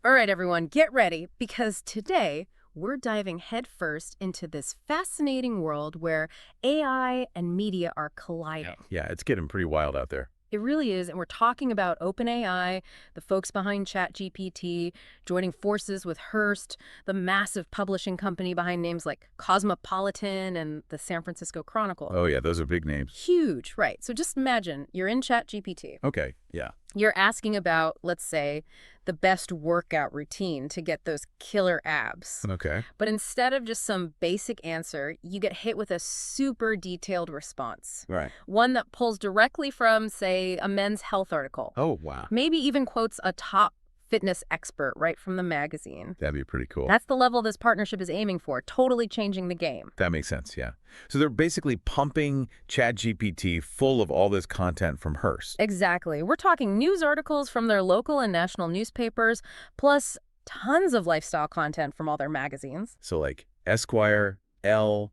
All right, everyone, get ready because today we're diving headfirst into this fascinating world where AI and media are Yeah. colliding. Yeah, it's getting pretty wild out there. It really is, and we're talking about OpenAI, the folks behind ChatGPT, joining forces with Hearst, the massive publishing company behind names like Cosmopolitan and the San Francisco Chronicle. Oh, yeah, those are big names. Huge, right? So just imagine you're in ChatGPT. Okay, yeah. You're asking about, let's say, the best workout routine to get those killer abs. Okay. But instead of just some basic answer, you get hit with a super detailed response. Right. One that pulls directly from, say, a Men's Health article. Oh, wow. Maybe even quotes a top fitness expert right from the magazine. That'd be pretty cool. That's the level this partnership is aiming for, totally changing the game. That makes sense, yeah. So they're basically pumping ChatGPT full of all this content from Hearst. Exactly. We're talking news articles from their local and national newspapers, plus tons of lifestyle content from all their magazines. So like Esquire, Elle,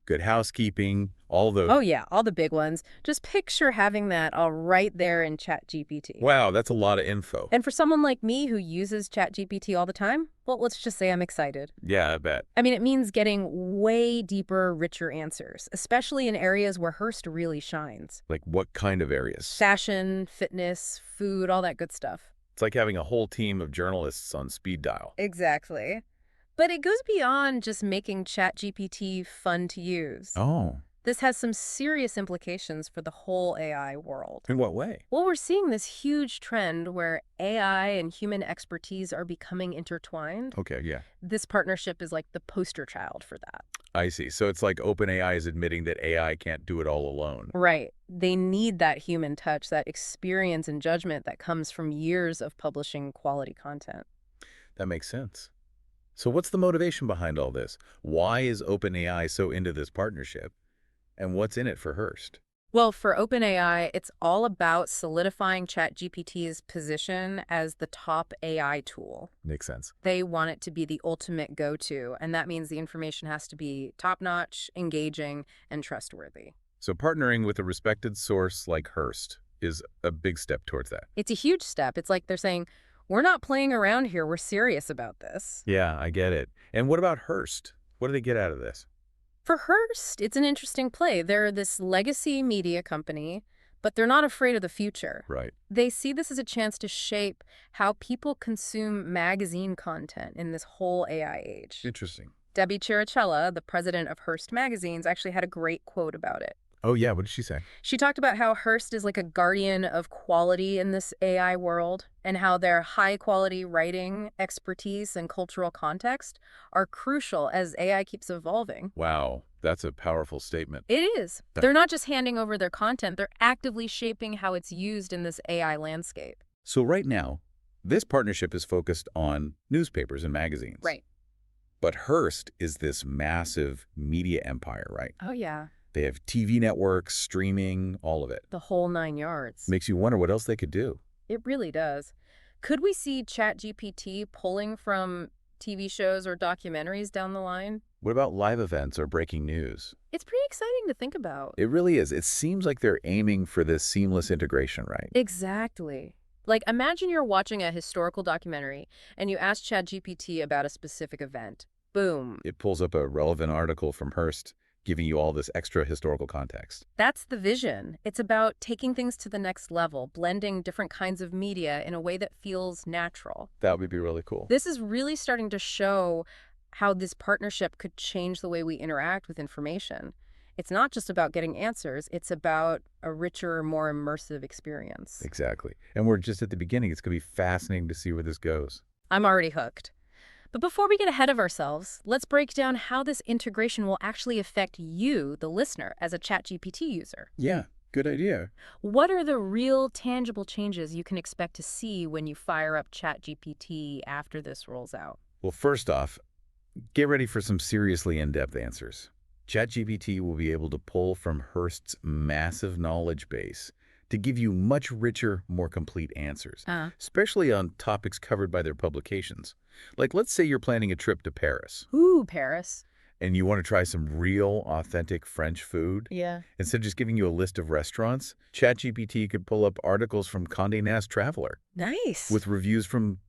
Good Housekeeping, all those. Oh yeah, all the big ones. Just picture having that all right there in ChatGPT. Wow, that's a lot of info. And for someone like me who uses ChatGPT all the time, well, let's just say I'm excited. Yeah, I bet. I mean, it means getting way deeper, richer answers, especially in areas where Hearst really shines. Like what kind of areas? Fashion, fitness, food, all that good stuff. It's like having a whole team of journalists on speed dial. Exactly. But it goes beyond just making ChatGPT fun to use. Oh, This has some serious implications for the whole AI world. in what way? Well, we're seeing this huge trend where AI and human expertise are becoming intertwined. Okay, yeah. This partnership is like the poster child for that. I see. So it's like OpenAI is admitting that AI can't do it all alone. Right. They need that human touch, that experience and judgment that comes from years of publishing quality content. That makes sense. So what's the motivation behind all this? Why is OpenAI so into this partnership? And what's in it for Hearst? Well, for OpenAI, it's all about solidifying ChatGPT's position as the top AI tool. Makes sense. They want it to be the ultimate go-to, and that means the information has to be top-notch, engaging, and trustworthy. So partnering with a respected source like Hearst is a big step towards that. It's a huge step. It's like they're saying, we're not playing around here. We're serious about this. Yeah, I get it. And what about Hearst? What do they get out of this? For Hearst, it's an interesting play. They're this legacy media company, but they're not afraid of the future. Right. They see this as a chance to shape how people consume magazine content in this whole AI age. Interesting. Debbie Chiricella, the president of Hearst Magazines, actually had a great quote about it. Oh, yeah. What did she say? She talked about how Hearst is like a guardian of quality in this AI world and how their high-quality writing, expertise, and cultural context are crucial as AI keeps evolving. Wow, that's a powerful statement. It is. Yeah. They're not just handing over their content, they're actively shaping how it's used in this AI landscape. So right now, this partnership is focused on newspapers and magazines. Right. But Hearst is this massive media empire, right? Oh, yeah. They have TV networks, streaming, all of it. The whole 9 yards. Makes you wonder what else they could do. It really does. Could we see ChatGPT pulling from TV shows or documentaries down the line? What about live events or breaking news? It's pretty exciting to think about. It really is. It seems like they're aiming for this seamless integration, right? Exactly. Like, imagine you're watching a historical documentary and you ask ChatGPT about a specific event. Boom. It pulls up a relevant article from Hearst, giving you all this extra historical context. That's the vision. It's about taking things to the next level, blending different kinds of media in a way that feels natural. That would be really cool. This is really starting to show how this partnership could change the way we interact with information. It's not just about getting answers, it's about a richer, more immersive experience. Exactly. And we're just at the beginning. It's going to be fascinating to see where this goes. I'm already hooked. But before we get ahead of ourselves, let's break down how this integration will actually affect you, the listener, as a ChatGPT user. Yeah, good idea. What are the real, tangible changes you can expect to see when you fire up ChatGPT after this rolls out? Well, first off, get ready for some seriously in-depth answers. ChatGPT will be able to pull from Hearst's massive knowledge base to give you much richer, more complete answers, especially on topics covered by their publications. Like, let's say you're planning a trip to Paris. Ooh, Paris. And you want to try some real, authentic French food. Yeah. Instead of just giving you a list of restaurants, ChatGPT could pull up articles from Condé Nast Traveler Nice. with reviews from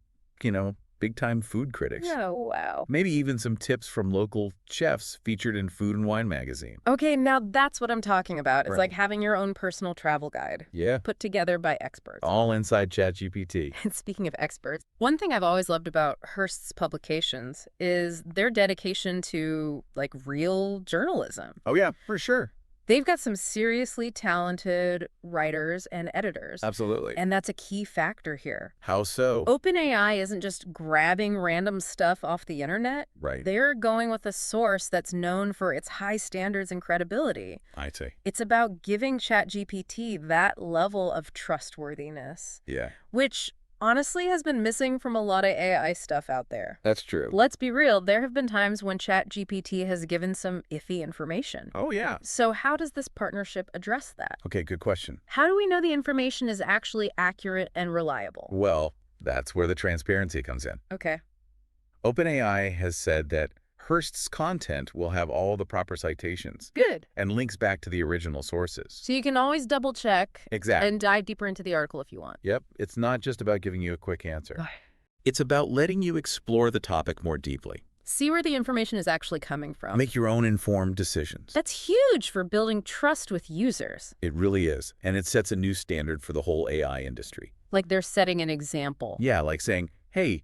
big-time food critics. Oh, wow. Maybe even some tips from local chefs featured in Food and Wine magazine. Okay, now that's what I'm talking about. It's Right. like having your own personal travel guide Yeah, put together by experts. all inside ChatGPT. And speaking of experts, one thing I've always loved about Hearst's publications is their dedication to, like, real journalism. Oh, yeah, for sure. They've got some seriously talented writers and editors, Absolutely. and that's a key factor here. How so? OpenAI isn't just grabbing random stuff off the internet. Right. They're going with a source that's known for its high standards and credibility. I see. It's about giving ChatGPT that level of trustworthiness, Yeah, which honestly has been missing from a lot of AI stuff out there. that's true. Let's be real, there have been times when ChatGPT has given some iffy information. Oh, yeah. So how does this partnership address that? Okay, good question. How do we know the information is actually accurate and reliable? Well, that's where the transparency comes in. Okay. OpenAI has said that Hearst's content will have all the proper citations Good. and links back to the original sources. So you can always double check Exactly. and dive deeper into the article if you want. Yep, it's not just about giving you a quick answer. Ugh. It's about letting you explore the topic more deeply. See where the information is actually coming from. Make your own informed decisions. That's huge for building trust with users. It really is, and it sets a new standard for the whole AI industry. Like they're setting an example. Yeah, like saying, hey,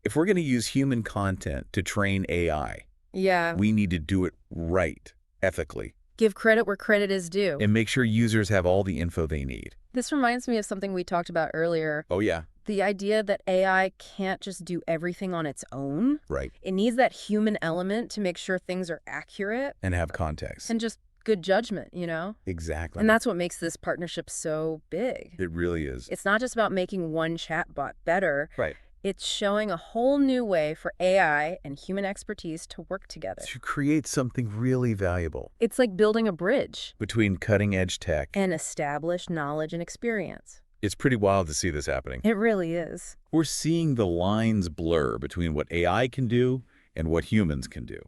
if we're going to use human content to train AI, Yeah. we need to do it right, ethically, Give credit where credit is due. and make sure users have all the info they need. This reminds me of something we talked about earlier. Oh, yeah, The idea that AI can't just do everything on its own. right. It needs that human element to make sure things are accurate And have context. and just good judgment, you know? Exactly. And that's what makes this partnership so big. It really is. It's not just about making one chatbot better. Right. It's showing a whole new way for AI and human expertise to work together. To create something really valuable It's like building a bridge between cutting-edge tech. and established knowledge and experience. It's pretty wild to see this happening. It really is. We're seeing the lines blur between what AI can do and what humans can do.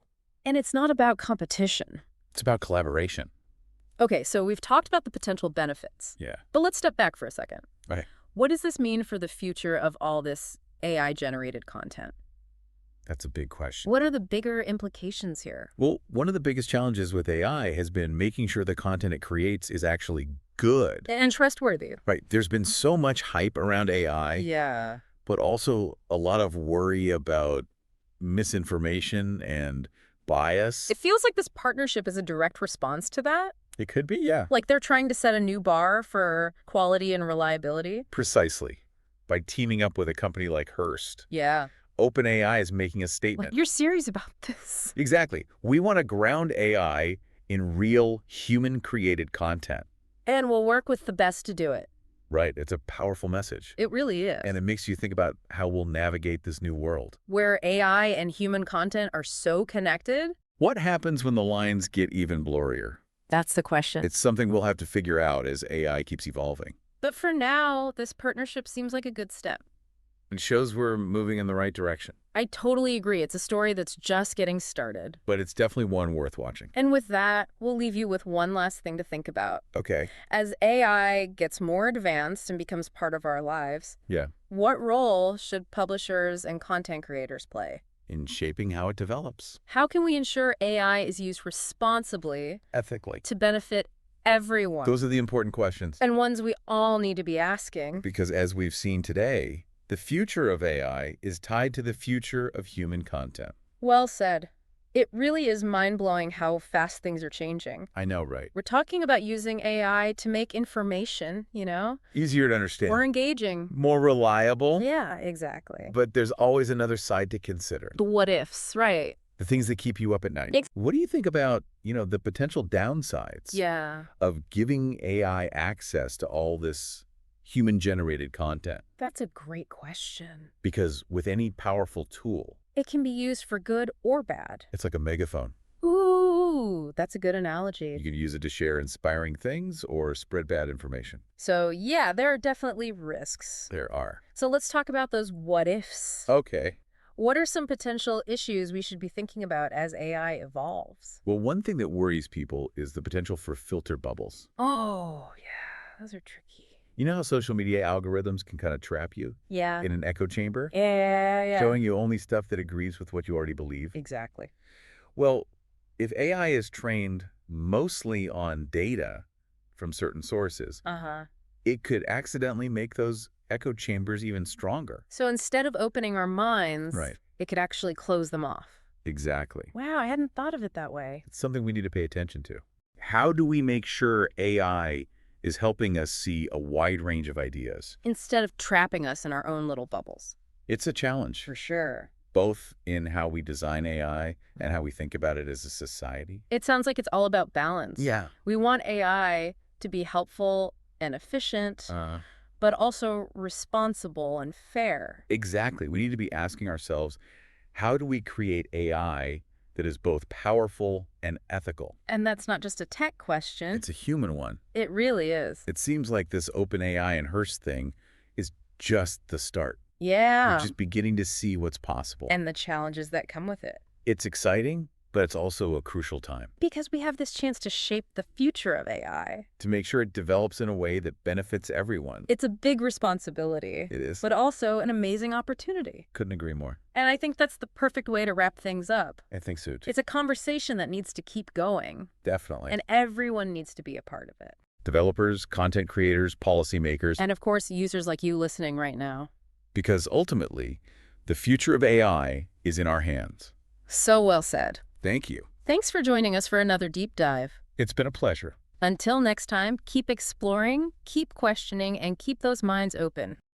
And it's not about competition. It's about collaboration. Okay, so we've talked about the potential benefits. Yeah. But let's step back for a second. Right. What does this mean for the future of all this AI-generated content? That's a big question. What are the bigger implications here? Well, one of the biggest challenges with AI has been making sure the content it creates is actually good. And trustworthy. Right. There's been so much hype around AI, Yeah. but also a lot of worry about misinformation and bias. It feels like this partnership is a direct response to that. It could be, yeah. Like they're trying to set a new bar for quality and reliability. Precisely. By teaming up with a company like Hearst, Yeah. OpenAI is making a statement. Like, you're serious about this. Exactly. We want to ground AI in real human-created content. And we'll work with the best to do it. Right. It's a powerful message. It really is. And it makes you think about how we'll navigate this new world. Where AI and human content are so connected. What happens when the lines get even blurrier? That's the question. It's something we'll have to figure out as AI keeps evolving. But for now, this partnership seems like a good step. It shows we're moving in the right direction. I totally agree. It's a story that's just getting started. But it's definitely one worth watching. And with that, we'll leave you with one last thing to think about. Okay. As AI gets more advanced and becomes part of our lives, Yeah. what role should publishers and content creators play? In shaping how it develops. How can we ensure AI is used responsibly Ethically. to benefit everyone? Those are the important questions. And ones we all need to be asking. Because as we've seen today, the future of AI is tied to the future of human content. Well said. It really is mind-blowing how fast things are changing. I know, right? We're talking about using AI to make information, you know? Easier to understand. More engaging. More reliable. Yeah, exactly. But there's always another side to consider. The what-ifs, right. The things that keep you up at night. What do you think about, the potential downsides Yeah. of giving AI access to all this human-generated content? That's a great question. Because with any powerful tool, It can be used for good or bad. it's like a megaphone. Ooh, that's a good analogy. You can use it to share inspiring things or spread bad information. So, yeah, there are definitely risks. There are. So let's talk about those what-ifs. Okay. What are some potential issues we should be thinking about as AI evolves? Well, one thing that worries people is the potential for filter bubbles. Oh, yeah, those are tricky. You know how social media algorithms can kind of trap you Yeah. in an echo chamber, Yeah. showing you only stuff that agrees with what you already believe? Exactly. Well, if AI is trained mostly on data from certain sources, Uh-huh. it could accidentally make those echo chambers even stronger. So instead of opening our minds, Right. it could actually close them off. Exactly. Wow, I hadn't thought of it that way. It's something we need to pay attention to. How do we make sure AI is helping us see a wide range of ideas? Instead of trapping us in our own little bubbles. It's a challenge, For sure. both in how we design AI and how we think about it as a society. It sounds like it's all about balance. Yeah. We want AI to be helpful and efficient, but also responsible and fair. Exactly. We need to be asking ourselves, how do we create AI that is both powerful and ethical? And that's not just a tech question. It's a human one. It really is. It seems like this OpenAI and Hearst thing is just the start. We're Yeah. just beginning to see what's possible. And the challenges that come with it. It's exciting, but it's also a crucial time Because we have this chance to shape the future of AI. to make sure it develops in a way that benefits everyone. It's a big responsibility, It is. but also an amazing opportunity. Couldn't agree more. And I think that's the perfect way to wrap things up. I think so, too. It's a conversation that needs to keep going, Definitely. and everyone needs to be a part of it. Developers, content creators, policymakers, And of course, users like you listening right now. because ultimately, the future of AI is in our hands. So well said. Thank you. Thanks for joining us for another deep dive. It's been a pleasure. Until next time, keep exploring, keep questioning, and keep those minds open.